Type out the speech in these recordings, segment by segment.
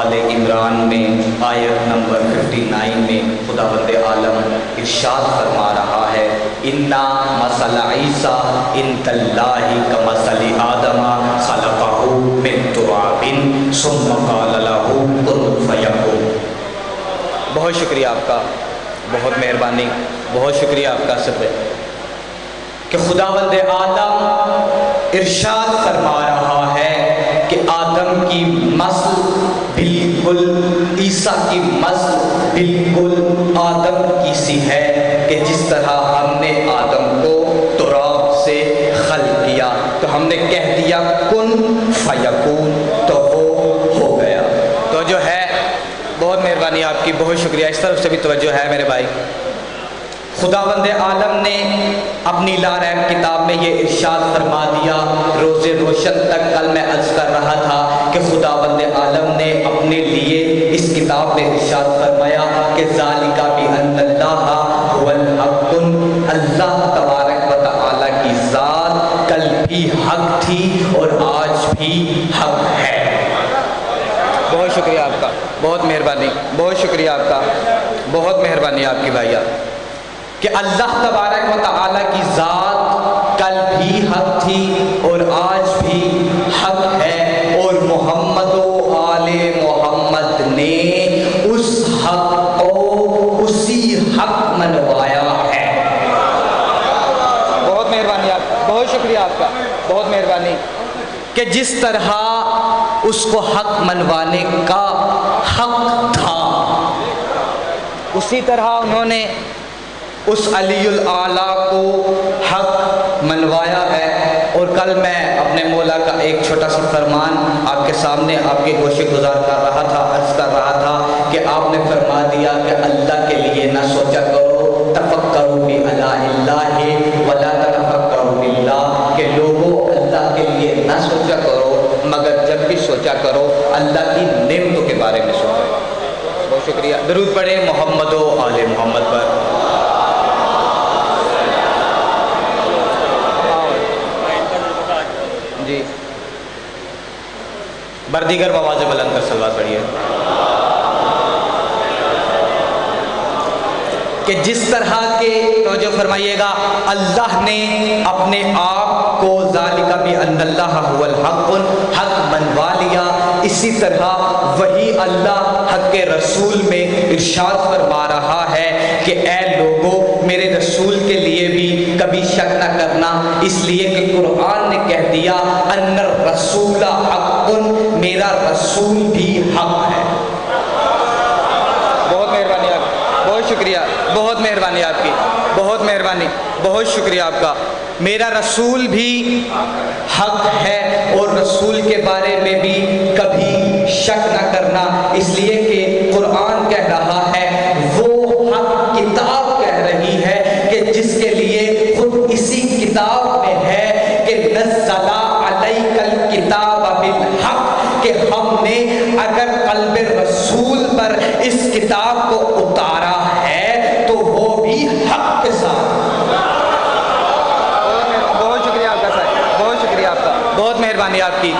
آل عمران میں آیت نمبر 59 میں خداوند عالم ارشاد فرما رہا ہے انا مثل عیسیٰ عند اللہ کمثل آدم خلقہ من تراب ثم قال له کن فیکون۔ بہت شکریہ آپ کا، بہت مہربانی، بہت شکریہ آپ کا صدقے کہ خداوند عالم ارشاد فرما رہا ہے کہ آدم کی مثل بالکل، عیسیٰ کی مثل بالکل آدم کی سی ہے کہ جس طرح ہم نے آدم کو تراب سے خلق کیا تو ہم نے کہہ دیا کن فیکون تو وہ ہو گیا۔ تو جو ہے بہت مہربانی آپ کی، بہت شکریہ، اس طرف سے بھی توجہ ہے میرے بھائی۔ خداوند عالم نے اپنی لا ریب کتاب میں یہ ارشاد فرما دیا، روز روشن تک کل میں عرض کر رہا تھا کہ خداوند عالم نے اپنے لیے اس کتاب میں ارشاد فرمایا کہ ذالک بأن اللہ هو الحق، اللہ تبارک و تعالی کی ذات کل بھی حق تھی اور آج بھی حق ہے۔ بہت شکریہ آپ کا، بہت مہربانی، بہت شکریہ آپ کا، بہت مہربانی آپ کی بھائیا کہ اللہ تبارک و تعالی کی ذات کل بھی حق تھی اور آج بھی حق ہے، اور محمد و آل محمد نے اس حق کو اسی حق منوایا ہے۔ بہت مہربانی آپ کا، بہت شکریہ آپ کا، بہت مہربانی کہ جس طرح اس کو حق منوانے کا حق تھا اسی طرح انہوں نے اس علی الاعلیٰ کو حق منوایا ہے۔ اور کل میں اپنے مولا کا ایک چھوٹا سا فرمان آپ کے سامنے آپ کے گوشے گزار کر رہا تھا، عرض کر رہا تھا کہ آپ نے فرما دیا کہ اللہ کے لیے نہ سوچا کرو تفکروا بآلاء اللہ ولا تتفکروا باللہ، کہ لوگوں اللہ کے لیے نہ سوچا کرو مگر جب بھی سوچا کرو اللہ کی نعمتوں کے بارے میں سوچو۔ بہت شکریہ، درود پڑھیں محمد و آل محمد پر۔ جی بردیگر آواز بلند کر صلوات پڑھیے کہ جس طرح کے توجہ فرمائیے گا اللہ نے اپنے آپ کو ذالک بأن اللہ هو الحق حق منوا لیا، اسی طرح وہی اللہ حق کے رسول میں ارشاد فرما رہا ہے کہ اے لوگوں میرے رسول کے لیے بھی کبھی شک نہ کرنا، اس لیے کہ قرآن نے کہہ دیا ان الرسول حق، میرا رسول بھی حق ہے۔ بہت مہربانی آپ، بہت شکریہ، بہت مہربانی آپ کی، بہت مہربانی، بہت شکریہ آپ کا۔ میرا رسول بھی حق ہے اور رسول کے بارے میں بھی کبھی شک نہ کرنا، اس لیے کہ قرآن کہہ رہا ہے، وہ حق کتاب کہہ رہی ہے کہ جس کے لیے خود اسی کتاب میں ہے کہ نزل علیک الکتاب بالحق، کہ ہم نے اگر قلب رسول پر اس کتاب کو اتارا ہے تو وہ بھی حق کے ساتھ۔ بہت شکریہ آپ کا صاحب، بہت شکریہ آپ کا، بہت مہربانی آپ کی۔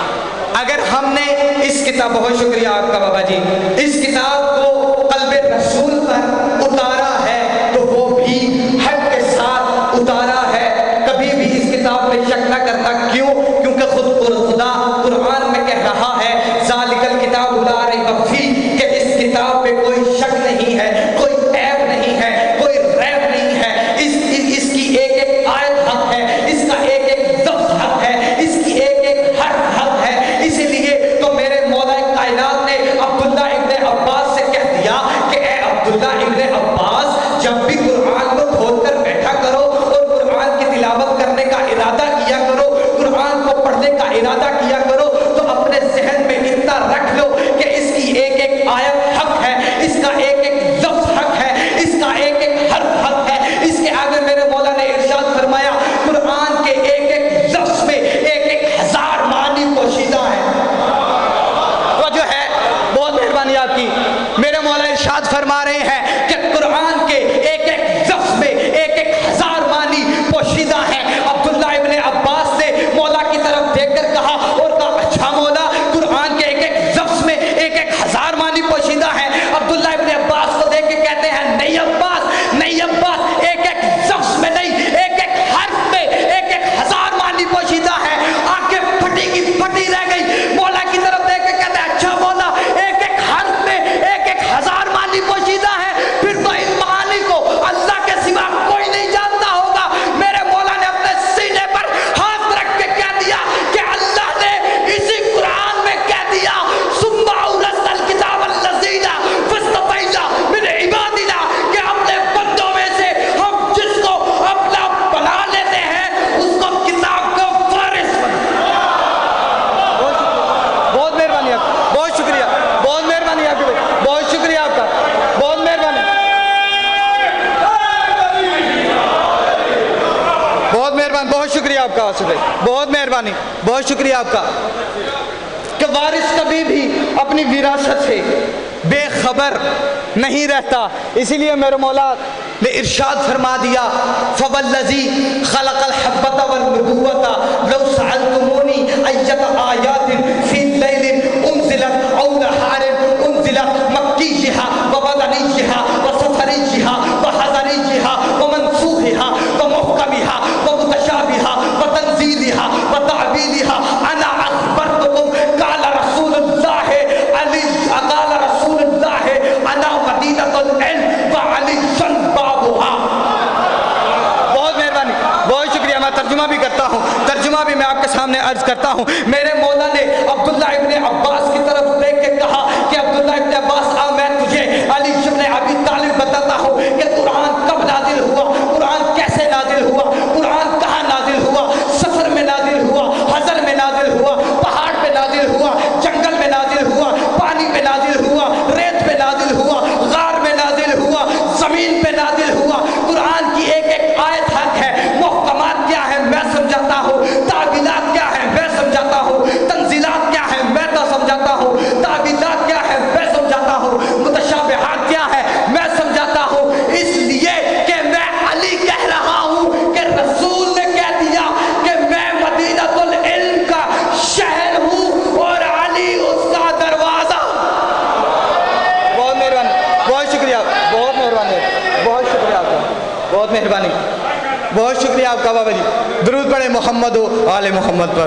اگر ہم نے اس کتاب، بہت شکریہ آپ کا بابا جی، اس کتاب کو قلب رسول پر اتارا ہے تو وہ بھی حق کے ساتھ اتارا ہے، کبھی بھی اس کتاب میں شک نہ کرتا۔ کیوں؟ کیونکہ خود خدا قرآن میں کہہ رہا ہے ذالک الکتاب لا ریب فیہ، کہ اس کتاب میں کوئی شک نہیں ہے، کوئی عیب نہیں ہے، کوئی ریب نہیں ہے، اس کی ایک ایک آیت حق ہے، اس کا ایک ایک لفظ حق ہے، اس کی ایک ایک حرف حق ہے۔ اسی لیے تو میرے مولا کائنات نے عبداللہ ابن عباس سے کہہ دیا کہ اے عبداللہ ابن عباس، جب بھی قرآن کو کھول کر بیٹھا کرو اور قرآن کی تلاوت کرنے کا ارادہ کیا کرو، قرآن کو پڑھنے کا ارادہ کیا کرو، تو اپنے ذہن میں اتنا رکھ لو کہ اس کی ایک ایک آیت حق ہے، اس کا ایک ایک لفظ حق ہے، اس کا ایک ایک حرف حق ہے۔ اس کے آگے میرے مولا نے ارشاد فرمایا قرآن کے ایک ایک لفظ میں ایک ایک ہزار معنی پوشیدہ ہے۔ وہ جو ہے بہت مہربانی آپ کی، میرے مولا ارشاد فرما رہے ہیں کہ قرآن کے ایک ایک لفظ میں ایک ایک ہزار معنی پوشیدہ ہیں۔ عبداللہ ابن عباس نے مولا کی طرف دیکھ کر کہا اور کہا اچھا مولا، قرآن کے ایک ایک لفظ میں ایک ایک ہزار معنی آپ کا واسطے، بہت مہربانی، بہت شکریہ آپ کا کہ وارث کبھی بھی اپنی وراثت سے بے خبر نہیں رہتا. اسی لیے میرے مولا نے ارشاد فرما دیا فَوَالَّذِي خَلَقَ الْحَبَّةَ وَالنُّبُوَّةَ لَوْ سَأَلْتُمُونِي أَيَّةَ آيَاتٍ فِي اللَّيْلِ أُنزِلَتْ أَوْ نَهَارٍ أُنزِلَتْ مَكِّيِّهَا وَمَدَنِيِّهَا وَسَفَرِيِّهَا وَحَضَرِيِّهَا وَمَنْسُوخِهَا وَمُحْكَمِهَا وَمُتَشَابِهَها وَتَنزِيلِهَا وَتَعْوِيلِهَا أَنَا أَخْبَرْتُكُمْ قَالَ رَسُولُ اللَّهِ قَالَ رسول اللہ انا مدینۃ العلم وعلی بابها. بہت مہربانی، بہت شکریہ. میں ترجمہ بھی کرتا ہوں، ترجمہ بھی میں آپ کے سامنے عرض کرتا ہوں. میرے مولا نے عبداللہ ابن عباس کی طرف دیکھ کے کہا کہ عبداللہ ابن عباس آ میں تجھے علی ابن ابی طالب بتاتا ہوں کہ قرآن کب نازل ہوا، قرآن کیسے نازل ہوا، قرآن کہاں نازل ہوا، سفر میں نازل ہوا، حضر میں نازل ہوا، پہاڑ پہ نازل ہوا، جنگل میں نازل ہوا، پانی پہ نازل ہوا، ریت پہ نازل ہوا، غار میں نازل ہوا، زمین پہ نازل ہوا. قرآن کی ایک ایک آیت حق ہے. محکمات کیا ہے میں سمجھاتا ہوں، تعبیرات کیا ہے میں سمجھاتا ہوں، تنزیلات کیا ہے میں تو سمجھاتا ہوں، تعبیرات کیا ہے میں سمجھاتا ہوں، متشابہات کیا ہے میں سمجھاتا ہوں. اس لیے کہ میں علی کہہ رہا ہوں کہ رسول نے کہہ دیا کہ میں مدینۃ العلم کا شہر ہوں اور علی اس کا دروازہ. بہت مہربانی، بہت شکریہ، بہت مہربانی، بہت شکریہ آپ کا، بہت مہربانی، بہت شکریہ آپ کا بابا جی. درود پڑھیں محمد و آل محمد پر.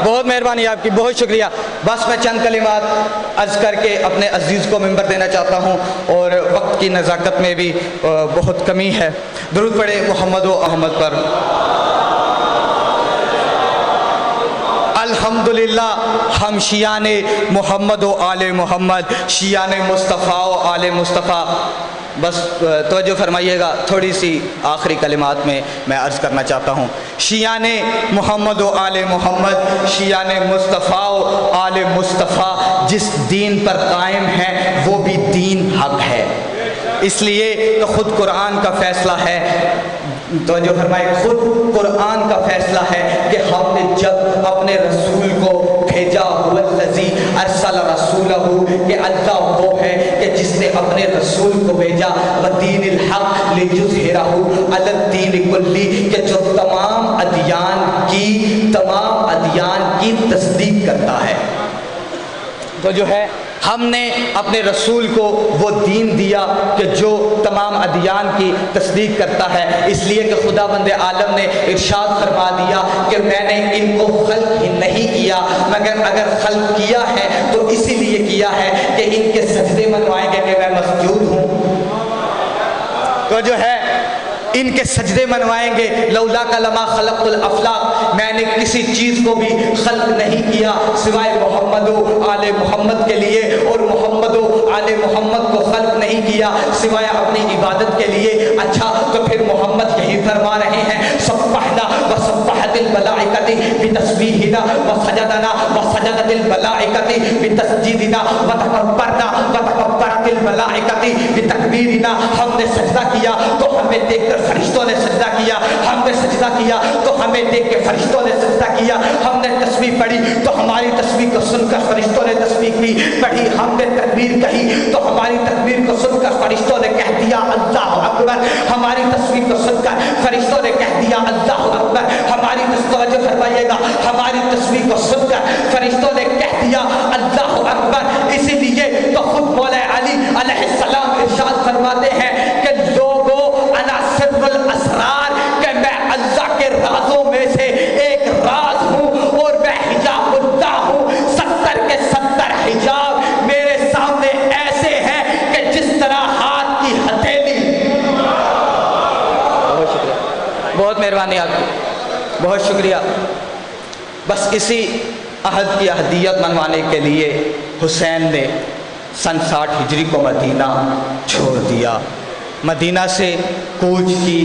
بہت مہربانی آپ کی، بہت شکریہ. بس میں چند کلمات عرض کر کے اپنے عزیز کو ممبر دینا چاہتا ہوں اور وقت کی نزاکت میں بھی بہت کمی ہے. درود پڑھیں محمد و احمد پر. الحمدللہ ہم شیعان محمد و آل محمد، شیعان مصطفیٰ و آل مصطفیٰ. بس توجہ فرمائیے گا، تھوڑی سی آخری کلمات میں عرض کرنا چاہتا ہوں. شیعان محمد و آل محمد، شیعان مصطفیٰ و آل مصطفیٰ جس دین پر قائم ہیں وہ بھی دین حق ہے. اس لیے کہ خود قرآن کا فیصلہ ہے، توجہ فرمائے، خود قرآن کا فیصلہ ہے کہ ہم نے جب اپنے رسول کو بھیجا هو الذی ارسل رسولہ، کہ اللہ وہ ہے کہ جس نے اپنے رسول کو بھیجا ودین الحق لیظہرہ علی الدین کلی، کہ جو تمام ادیان کی تصدیق کرتا ہے. تو جو ہے ہم نے اپنے رسول کو وہ دین دیا کہ جو تمام ادیان کی تصدیق کرتا ہے. اس لیے کہ خدا بند عالم نے ارشاد فرما دیا کہ میں نے ان کو خلق ہی نہیں کیا مگر اگر خلق کیا ہے تو اسی لیے کیا ہے کہ ان کے سجدے منوائیں گے کہ میں مسجود ہوں. تو جو ہے ان کے سجدے منوائیں گے. لولا لما خلقت الافلاق، میں نے کسی چیز کو بھی خلق نہیں کیا سوائے محمد و آل محمد کے لیے، اور محمد و آل محمد کو خلق نہیں کیا سوائے اپنی عبادت کے لیے. اچھا تو پھر محمد یہی فرما رہے ہیں سبحنا وسبحت الملائکۃ بتسبیحنا وسجدنا وسجدت الملائکۃ بتسجیدنا وتکبرنا وتکبرت الملائکۃ بتکبیرنا. ہم نے سجدہ کیا تو ہمیں دیکھ کر فرشتوں نے سجدہ کیا، ہم نے سجدہ کیا تو ہمیں دیکھ کے فرشتوں نے سجدہ کیا. ہم نے تسبیح پڑھی تو ہماری تسبیح کو سن کر فرشتوں نے تسبیح کی پڑھی. ہم نے تکبیر کہی تو ہماری تکبیر کو سن کر فرشتوں نے کہہ دیا اللہ اکبر. ہماری تسبیح کو سن کر فرشتوں نے کہہ دیا اللہ اکبر. ہماری توجہ فرمائیے گا، ہماری تسبیح کو سن کر فرشتوں نے کہہ دیا اللہ اکبر. اسی لیے تو خود مولا علی علیہ السلام ارشاد فرماتے ہیں کہ لوگوں انا سر الاسرار، کہ میں اللہ کے رازوں میں سے ایک راز ہوں اور میں حجاب اللہ ہوں. 70 کے 70 حجاب میرے سامنے ایسے ہیں کہ جس طرح ہاتھ کی ہتھیلی. بہت شکریہ، بہت مہربانی آپ کی، بہت شکریہ. بس اسی عہد کی احدیت منوانے کے لیے حسین نے سن 60 ہجری کو مدینہ چھوڑ دیا. مدینہ سے کوچ کی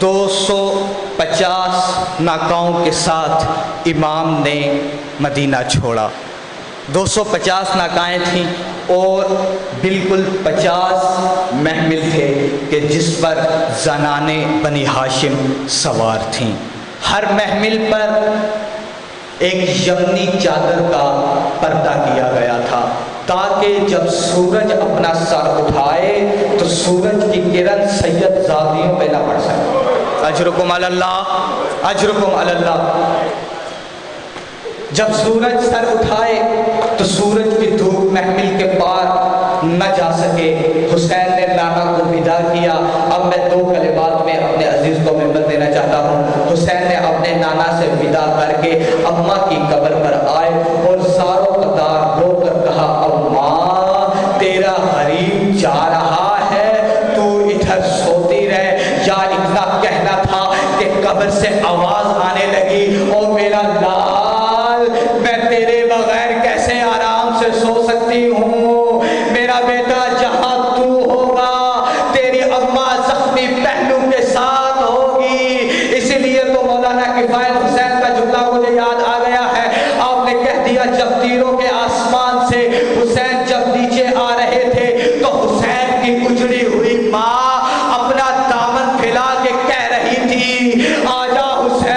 250 ناکاؤں کے ساتھ امام نے مدینہ چھوڑا. 250 ناکائیں تھیں اور بالکل 50 محمل تھے کہ جس پر زنانِ بنی ہاشم سوار تھیں۔ ہر محمل پر ایک یمنی چادر کا پردہ کیا گیا تھا تاکہ جب سورج اپنا سر اٹھائے تو سورج کی کرن سید زادیوں پہ نہ پڑ سکے۔ اجرکم علی اللہ، اجرکم علی اللہ۔ جب سورج سر اٹھائے تو سورج کی دھوپ محمل کے پار نہ جا سکے۔ حسین نے نانا کو ودا کیا۔ اب میں 2 کلمات میں اپنے عزیز کو ممبر دینا چاہتا ہوں۔ حسین نے اپنے نانا سے ودا کر کے اماں کی قبر پر آئے اور زاروں قطار رو کر کہا، اماں تیرا غریب جا رہا ہے، تو ادھر سوتی رہ۔ یا اتنا کہنا تھا کہ قبر سے آواز آنے لگی، او میرا لال، میں تیرے بغیر کیسے آرام سے سو سکتی ہوں؟ میرا بیٹا جہاں تو ہوگا تیری اماں زخمی پہلو کے ساتھ ہوگی۔ اسی لیے تو مولانا کفایت حسین کا جملہ مجھے یاد آ گیا ہے۔ آپ نے کہہ دیا جب تیروں کے آسمان سے حسین جب نیچے آ رہے تھے تو حسین کی اجڑی ہوئی ماں اپنا دامن پھیلا کے کہہ رہی تھی، آجا حسین،